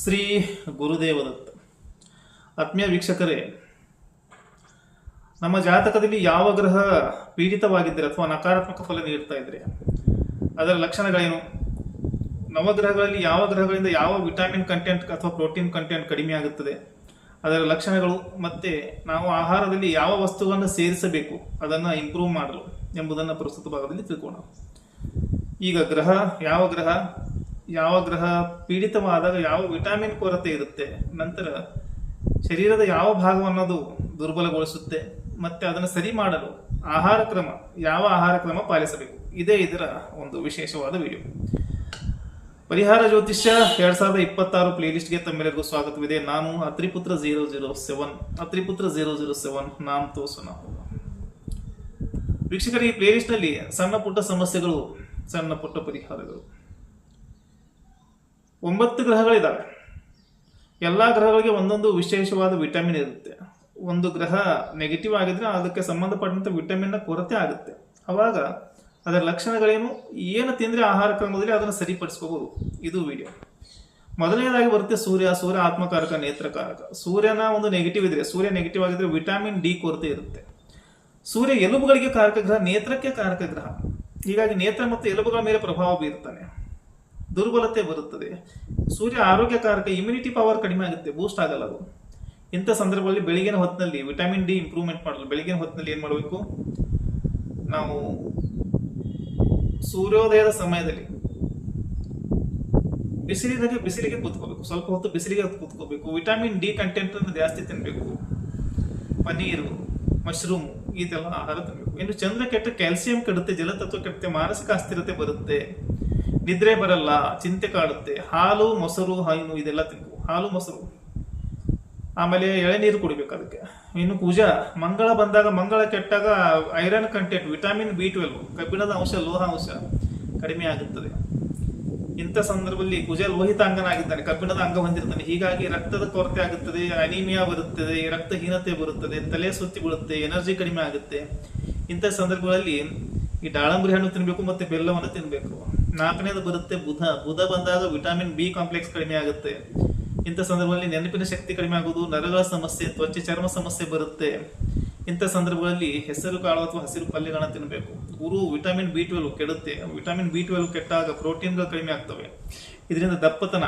ಶ್ರೀ ಗುರುದೇವದತ್ತ. ಆತ್ಮೀಯ ವೀಕ್ಷಕರೇ, ನಮ್ಮ ಜಾತಕದಲ್ಲಿ ಯಾವ ಗ್ರಹ ಪೀಡಿತವಾಗಿದ್ದರೆ ಅಥವಾ ನಕಾರಾತ್ಮಕ ಫಲ ನೀಡ್ತಾ ಇದ್ರೆ ಅದರ ಲಕ್ಷಣಗಳೇನು? ನವಗ್ರಹಗಳಲ್ಲಿ ಯಾವ ಗ್ರಹಗಳಿಂದ ಯಾವ ವಿಟಮಿನ್ ಕಂಟೆಂಟ್ ಅಥವಾ ಪ್ರೋಟೀನ್ ಕಂಟೆಂಟ್ ಕಡಿಮೆ ಆಗುತ್ತದೆ, ಅದರ ಲಕ್ಷಣಗಳು, ಮತ್ತೆ ನಾವು ಆಹಾರದಲ್ಲಿ ಯಾವ ವಸ್ತುಗಳನ್ನು ಸೇರಿಸಬೇಕು ಅದನ್ನು ಇಂಪ್ರೂವ್ ಮಾಡಲು ಎಂಬುದನ್ನು ಪ್ರಸ್ತುತ ಭಾಗದಲ್ಲಿ ತಿಳ್ಕೋಣ. ಈಗ ಯಾವ ಗ್ರಹ ಪೀಡಿತವಾದಾಗ ಯಾವ ವಿಟಮಿನ್ ಕೊರತೆ ಇರುತ್ತೆ, ನಂತರ ಶರೀರದ ಯಾವ ಭಾಗವನ್ನದು ದುರ್ಬಲಗೊಳಿಸುತ್ತೆ, ಮತ್ತೆ ಅದನ್ನು ಸರಿ ಮಾಡಲು ಯಾವ ಆಹಾರ ಕ್ರಮ ಪಾಲಿಸಬೇಕು, ಇದೇ ಇದರ ಒಂದು ವಿಶೇಷವಾದ ವಿಡಿಯೋ. ಪರಿಹಾರ ಜ್ಯೋತಿಷ್ಯ 2026 ಪ್ಲೇಲಿಸ್ಟ್ಗೆ ತಮ್ಮೆಲ್ಲರಿಗೂ ಸ್ವಾಗತವಿದೆ. ನಾನು ಅತ್ರಿಪುತ್ರ 007 ನಾಮ್ ತೋಸುನ. ವೀಕ್ಷಕರ, ಈ ಪ್ಲೇಲಿಸ್ಟ್ ನಲ್ಲಿ ಸಣ್ಣ ಪುಟ್ಟ ಸಮಸ್ಯೆಗಳು, ಸಣ್ಣ ಪುಟ್ಟ ಪರಿಹಾರಗಳು. 9 ಗ್ರಹಗಳಿದ್ದಾವೆ. ಎಲ್ಲಾ ಗ್ರಹಗಳಿಗೆ ಒಂದೊಂದು ವಿಶೇಷವಾದ ವಿಟಮಿನ್ ಇರುತ್ತೆ. ಒಂದು ಗ್ರಹ ನೆಗೆಟಿವ್ ಆಗಿದ್ರೆ ಅದಕ್ಕೆ ಸಂಬಂಧಪಟ್ಟಂತ ವಿಟಮಿನ್ ಕೊರತೆ ಆಗುತ್ತೆ. ಅವಾಗ ಅದರ ಲಕ್ಷಣಗಳೇನು, ಏನು ತಿಂದ್ರೆ ಆಹಾರ ಕ್ರಮದಲ್ಲಿ ಅದನ್ನು ಸರಿಪಡಿಸ್ಕೋಬಹುದು, ಇದು ವಿಡಿಯೋ. ಮೊದಲನೇದಾಗಿ ಬರುತ್ತೆ ಸೂರ್ಯ ಆತ್ಮಕಾರಕ, ನೇತ್ರಕಾರಕ. ಸೂರ್ಯನ ಒಂದು ನೆಗೆಟಿವ್ ಇದ್ರೆ, ಸೂರ್ಯ ನೆಗೆಟಿವ್ ಆಗಿದ್ರೆ ವಿಟಮಿನ್ ಡಿ ಕೊರತೆ ಇರುತ್ತೆ. ಸೂರ್ಯ ಎಲುಬುಗಳಿಗೆ ಕಾರಕ ಗ್ರಹ, ನೇತ್ರಕ್ಕೆ ಕಾರಕ ಗ್ರಹ. ಹೀಗಾಗಿ ನೇತ್ರ ಮತ್ತು ಎಲುಬುಗಳ ಮೇಲೆ ಪ್ರಭಾವ ಬೀರುತ್ತಾನೆ, ದುರ್ಬಲತೆ ಬರುತ್ತದೆ. ಸೂರ್ಯ ಆರೋಗ್ಯಕಾರಕ, ಇಮ್ಯುನಿಟಿ ಪವರ್ ಕಡಿಮೆ ಆಗುತ್ತೆ, ಬೂಸ್ಟ್ ಆಗಲ್ಲ ಅದು. ಇಂಥ ಸಂದರ್ಭದಲ್ಲಿ ಬೆಳಗಿನ ಹೊತ್ತಿನಲ್ಲಿ ವಿಟಮಿನ್ ಡಿ ಇಂಪ್ರೂವ್ಮೆಂಟ್ ಮಾಡಲು ಬೆಳಗಿನ ಹೊತ್ತಿನಲ್ಲಿ ಏನ್ ಮಾಡಬೇಕು, ನಾವು ಸೂರ್ಯೋದಯದ ಸಮಯದಲ್ಲಿ ಬಿಸಿಲಿಗೆ ಕೂತ್ಕೋಬೇಕು, ಸ್ವಲ್ಪ ಹೊತ್ತು ಬಿಸಿಲಿಗೆ ಕೂತ್ಕೋಬೇಕು. ವಿಟಮಿನ್ ಡಿ ಕಂಟೆಂಟ್ ಅನ್ನು ಜಾಸ್ತಿ ತಿನ್ಬೇಕು. ಪನೀರು, ಮಶ್ರೂಮ್ ಇದೆಲ್ಲ ಆಹಾರ ತಿನ್ಬೇಕು. ಇನ್ನು ಚಂದ್ರ ಕೆಟ್ಟ ಕ್ಯಾಲ್ಸಿಯಂ ಕೆಡುತ್ತೆ, ಜಲತತ್ವ ಕೆಡುತ್ತೆ, ಮಾನಸಿಕ ಅಸ್ಥಿರತೆ ಬರುತ್ತೆ, ನಿದ್ರೆ ಬರಲ್ಲ, ಚಿಂತೆ ಕಾಡುತ್ತೆ. ಹಾಲು ಮೊಸರು ಹಣ್ಣು ಇದೆಲ್ಲ ತಿನ್ಬೇಕು, ಹಾಲು ಮೊಸರು. ಆಮೇಲೆ ಎಳೆನೀರು ಕುಡಿಬೇಕು ಅದಕ್ಕೆ. ಇನ್ನು ಪೂಜಾ, ಮಂಗಳ ಬಂದಾಗ, ಮಂಗಳ ಕೆಟ್ಟಾಗ ಐರನ್ ಕಂಟೆಂಟ್, ವಿಟಮಿನ್ B12, ಕಬ್ಬಿಣದ ಅಂಶ, ಲೋಹ ಅಂಶ ಕಡಿಮೆ ಆಗುತ್ತದೆ. ಇಂಥ ಸಂದರ್ಭದಲ್ಲಿ ಕುಜ ಲೋಹಿತಾಂಗನಾಗಿದ್ದಾನೆ, ಕಬ್ಬಿಣದ ಅಂಗ ಹೊಂದಿರ್ತಾನೆ. ಹೀಗಾಗಿ ರಕ್ತದ ಕೊರತೆ ಆಗುತ್ತದೆ, ಅನಿಮಿಯಾ ಬರುತ್ತದೆ, ರಕ್ತಹೀನತೆ ಬರುತ್ತದೆ, ತಲೆ ಸುತ್ತಿ ಬೀಳುತ್ತೆ, ಎನರ್ಜಿ ಕಡಿಮೆ ಆಗುತ್ತೆ. ಇಂಥ ಸಂದರ್ಭಗಳಲ್ಲಿ ಈ ದಾಳಂಬರಿ ಹಣ್ಣು ತಿನ್ಬೇಕು, ಮತ್ತೆ ಬೆಲ್ಲವನ್ನು ತಿನ್ಬೇಕು. 4ನೇದು ಬರುತ್ತೆ ಬುಧ ಬಂದಾಗ ವಿಟಮಿನ್ ಬಿ ಕಾಂಪ್ಲೆಕ್ಸ್ ಕಡಿಮೆ ಆಗುತ್ತೆ. ಇಂಥ ಸಂದರ್ಭದಲ್ಲಿ ನೆನಪಿನ ಶಕ್ತಿ ಕಡಿಮೆ ಆಗುವುದು, ನರಗಳ ಸಮಸ್ಯೆ, ತ್ವಚೆ ಚರ್ಮ ಸಮಸ್ಯೆ ಬರುತ್ತೆ. ಇಂಥ ಸಂದರ್ಭಗಳಲ್ಲಿ ಹೆಸರು ಕಾಳು ಅಥವಾ ಹಸಿರು ಪಲ್ಯಗಳನ್ನ ತಿನ್ನಬೇಕು. ಗುರು ವಿಟಮಿನ್ B12 ಕೆಡುತ್ತೆ, ವಿಟಮಿನ್ B12 ಕೆಟ್ಟಾಗ ಪ್ರೋಟೀನ್ಗಳು ಕಡಿಮೆ ಆಗ್ತವೆ, ಇದರಿಂದ ದಪ್ಪತನ.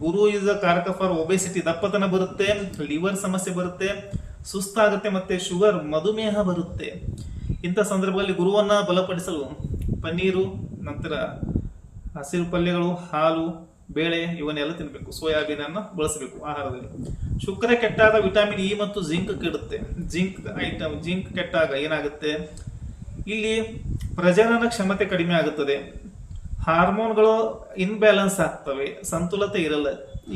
ಗುರು ಇಸ್ ಅ ಕಾರಕ ಫಾರ್ ಒಬೆಸಿಟಿ, ದಪ್ಪತನ ಬರುತ್ತೆ, ಲಿವರ್ ಸಮಸ್ಯೆ ಬರುತ್ತೆ, ಸುಸ್ತಾಗುತ್ತೆ, ಮತ್ತೆ ಶುಗರ್, ಮಧುಮೇಹ ಬರುತ್ತೆ. ಇಂಥ ಸಂದರ್ಭದಲ್ಲಿ ಗುರುವನ್ನ ಬಲಪಡಿಸಲು ಪನ್ನೀರು, ನಂತರ ಹಸಿರು ಪಲ್ಯಗಳು, ಹಾಲು, ಬೇಳೆ ಇವನ್ನೆಲ್ಲ ತಿನ್ಬೇಕು. ಸೋಯಾಬೀನ್ ಅನ್ನ ಬಳಸಬೇಕು ಆಹಾರದಲ್ಲಿ. ಶುಕ್ರ ಕೆಟ್ಟಾಗ ವಿಟಮಿನ್ ಇ ಮತ್ತು ಜಿಂಕ್ ಕೆಡುತ್ತೆ. ಜಿಂಕ್ ಕೆಟ್ಟಾಗ ಏನಾಗುತ್ತೆ, ಇಲ್ಲಿ ಪ್ರಜನನ ಕ್ಷಮತೆ ಕಡಿಮೆ ಆಗುತ್ತದೆ, ಹಾರ್ಮೋನ್ಗಳು ಇನ್ಬ್ಯಾಲೆನ್ಸ್ ಆಗ್ತವೆ, ಸಂತುಲತೆ ಇರಲ್ಲ.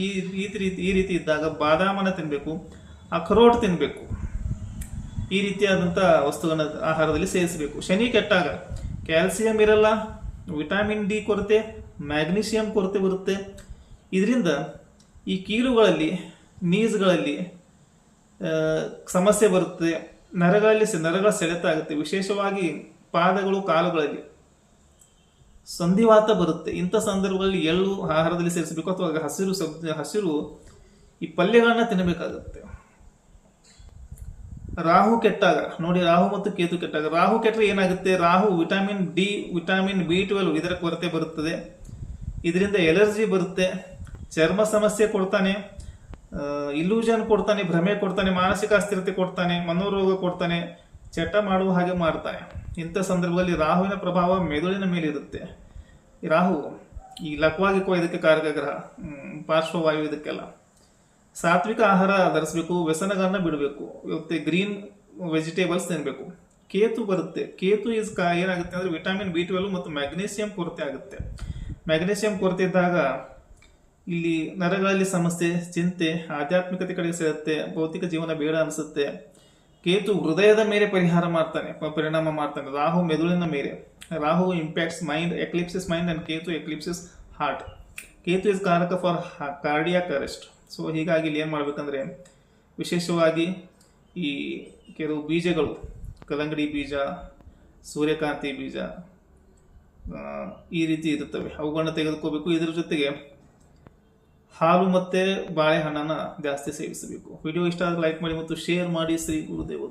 ಈ ರೀತಿ ಇದ್ದಾಗ ಬಾದಾಮನ ತಿನ್ಬೇಕು, ಅಖರೋಟ್ ತಿನ್ಬೇಕು. ಈ ರೀತಿಯಾದಂಥ ವಸ್ತುಗಳನ್ನ ಆಹಾರದಲ್ಲಿ ಸೇರಿಸಬೇಕು. ಶನಿ ಕೆಟ್ಟಾಗ ಕ್ಯಾಲ್ಸಿಯಂ ಇರಲ್ಲ, ವಿಟಮಿನ್ ಡಿ ಕೊರತೆ, ಮ್ಯಾಗ್ನೀಷಿಯಂ ಕೊರತೆ ಬರುತ್ತೆ. ಇದರಿಂದ ಈ ಕೀಲುಗಳಲ್ಲಿ, ನೀಸ್ಗಳಲ್ಲಿ ಸಮಸ್ಯೆ ಬರುತ್ತೆ, ನರಗಳ ಸೆಳೆತ ಆಗುತ್ತೆ. ವಿಶೇಷವಾಗಿ ಪಾದಗಳು, ಕಾಲುಗಳಲ್ಲಿ ಸಂಧಿವಾತ ಬರುತ್ತೆ. ಇಂಥ ಸಂದರ್ಭಗಳಲ್ಲಿ ಎಳ್ಳು ಆಹಾರದಲ್ಲಿ ಸೇರಿಸಬೇಕು, ಅಥವಾ ಹಸಿರು ಈ ಪಲ್ಯಗಳನ್ನ ತಿನ್ನಬೇಕಾಗುತ್ತೆ. ರಾಹು ಕೆಟ್ಟಾಗ ನೋಡಿ, ರಾಹು ಮತ್ತು ಕೇತು ಕೆಟ್ಟಾಗ, ರಾಹು ಕೆಟ್ಟರೆ ಏನಾಗುತ್ತೆ, Rahu vitamin D, vitamin B12 ಇದರ ಕೊರತೆ ಬರುತ್ತದೆ. ಇದರಿಂದ ಎಲರ್ಜಿ ಬರುತ್ತೆ, ಚರ್ಮ ಸಮಸ್ಯೆ ಕೊಡ್ತಾನೆ, ಇಲ್ಯೂಷನ್ ಕೊಡ್ತಾನೆ, ಭ್ರಮೆ ಕೊಡ್ತಾನೆ, ಮಾನಸಿಕ ಅಸ್ಥಿರತೆ ಕೊಡ್ತಾನೆ, ಮನೋರೋಗ ಕೊಡ್ತಾನೆ, ಚಟ ಮಾಡುವ ಹಾಗೆ ಮಾಡ್ತಾನೆ. ಇಂಥ ಸಂದರ್ಭದಲ್ಲಿ ರಾಹುವಿನ ಪ್ರಭಾವ ಮೆದುಳಿನ ಮೇಲೆ ಇರುತ್ತೆ. ರಾಹು ಈ ಲಕ್ವಾಗಿಕೋ ಇದಕ್ಕೆ ಕಾರಕ ಗ್ರಹ, ಪಾರ್ಶ್ವವಾಯು ಇದಕ್ಕೆಲ್ಲ. ಸಾತ್ವಿಕ ಆಹಾರ ಧರಿಸಬೇಕು, ವ್ಯಸನಗಳನ್ನ ಬಿಡಬೇಕು, ಮತ್ತೆ ಗ್ರೀನ್ ವೆಜಿಟೇಬಲ್ಸ್ ತಿನ್ಬೇಕು. ಕೇತು ಬರುತ್ತೆ, ಕೇತು ಏನಾಗುತ್ತೆ ಅಂದ್ರೆ ವಿಟಮಿನ್ B12 ಮತ್ತು ಮ್ಯಾಗ್ನೀಷಿಯಂ ಕೊರತೆ ಆಗುತ್ತೆ. ಮ್ಯಾಗ್ನೀಷಿಯಂ ಕೊರತೆ ಇದ್ದಾಗ ಇಲ್ಲಿ ನರಗಳಲ್ಲಿ ಸಮಸ್ಯೆ, ಚಿಂತೆ, ಆಧ್ಯಾತ್ಮಿಕತೆ ಕಡೆ ಸೇರುತ್ತೆ, ಭೌತಿಕ ಜೀವನ ಬೇಡ ಅನಿಸುತ್ತೆ. ಕೇತು ಹೃದಯದ ಮೇಲೆ ಪರಿಣಾಮ ಮಾಡ್ತಾನೆ. ರಾಹು ಮೆದುಳಿನ ಮೇಲೆ. Rahu impacts mind, eclipses mind, and Ketu eclipses heart. Ketu is ಕಾರಕ ಫಾರ್ ಕಾರ್ಡಿಯಾಕ್ ಅರೆಸ್ಟ್. ಸೊ ಹೀಗಾಗಿ ಇಲ್ಲಿ ಏನು ಮಾಡ್ಬೇಕಂದ್ರೆ, ವಿಶೇಷವಾಗಿ ಈ ಕೆಲವು ಬೀಜಗಳು, ಕಲ್ಲಂಗಡಿ ಬೀಜ, ಸೂರ್ಯಕಾಂತಿ ಬೀಜ, ಈ ರೀತಿ ಇರುತ್ತವೆ, ಅವುಗಳನ್ನ ತೆಗೆದುಕೋಬೇಕು. ಇದರ ಜೊತೆಗೆ ಹಾಲು ಮತ್ತೆ ಬಾಳೆಹಣ್ಣನ್ನ ಜಾಸ್ತಿ ಸೇವಿಸಬೇಕು. ವಿಡಿಯೋ ಇಷ್ಟ ಆದರೆ ಲೈಕ್ ಮಾಡಿ ಮತ್ತು ಶೇರ್ ಮಾಡಿ. ಶ್ರೀ ಗುರುದೇವರು.